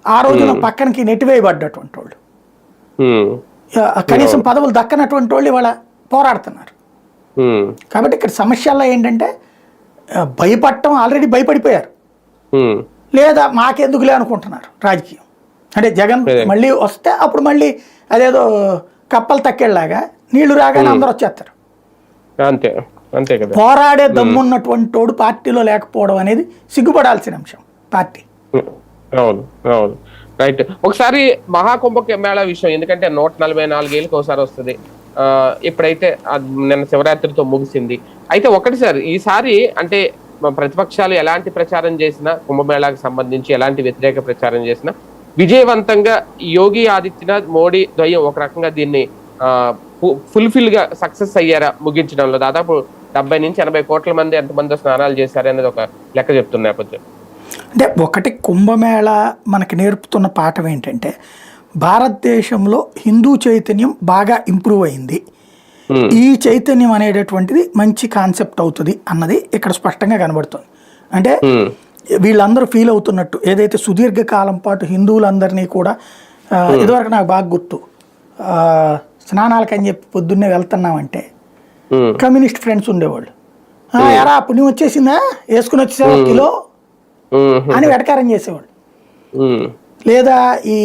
ఆ రోజున పక్కనకి నెట్టివేయబడ్డటువంటి వాళ్ళు, కనీసం పదవులు దక్కనటువంటి వాళ్ళు ఇవాళ పోరాడుతున్నారు. కాబట్టి ఇక్కడ సమస్యల్లో ఏంటంటే భయపడటం, ఆల్రెడీ భయపడిపోయారు, లేదా మాకెందుకులే అనుకుంటున్నారు రాజకీయం. అంటే జగన్ మళ్ళీ వస్తే అప్పుడు మళ్ళీ అదేదో కప్పలు తక్కేలాగా నీళ్లు రాగానే అందరూ వచ్చేస్తారు. అంతే అంతే కదా. పోరాడే దమ్మున్నటువంటి వాడు పార్టీలో లేకపోవడం అనేది సిగ్గుపడాల్సిన అంశం పార్టీ. అవును అవును రైట్. ఒకసారి మహాకుంభమేళా విషయం, ఎందుకంటే 144 ఏళ్ళకి ఒకసారి వస్తుంది. ఇప్పుడైతే నిన్న శివరాత్రితో ముగిసింది. అయితే ఒకటి సార్, ఈసారి అంటే ప్రతిపక్షాలు ఎలాంటి ప్రచారం చేసినా, కుంభమేళాకి సంబంధించి ఎలాంటి వ్యతిరేక ప్రచారం చేసినా విజయవంతంగా యోగి ఆదిత్యనాథ్, మోడీ ద్వయం ఒక రకంగా దీన్ని ఫుల్ఫిల్ గా సక్సెస్ అయ్యారా ముగించడంలో? దాదాపు 70 నుంచి 80 కోట్ల మంది ఎంతమంది స్నానాలు చేశారు అనేది ఒక లెక్క చెప్తున్న నేపథ్యం. అంటే ఒకటి, కుంభమేళా మనకి నేర్పుతున్న పాఠం ఏంటంటే భారతదేశంలో హిందూ చైతన్యం బాగా ఇంప్రూవ్ అయింది, ఈ చైతన్యం అనేటటువంటిది మంచి కాన్సెప్ట్ అవుతుంది అన్నది ఇక్కడ స్పష్టంగా కనబడుతుంది. అంటే వీళ్ళందరూ ఫీల్ అవుతున్నట్టు, ఏదైతే సుదీర్ఘకాలం పాటు హిందువులందరినీ కూడా, ఇదివరకు నాకు బాగా గుర్తు, స్నానాలకని చెప్పి పొద్దున్నే వెళ్తున్నామంటే కమ్యూనిస్ట్ ఫ్రెండ్స్ ఉండేవాళ్ళు, ఎరా పుణ్యం వచ్చేసిందా, వేసుకుని వచ్చేసావా కిలో అని వెటకారం చేసేవాళ్ళు. లేదా ఈ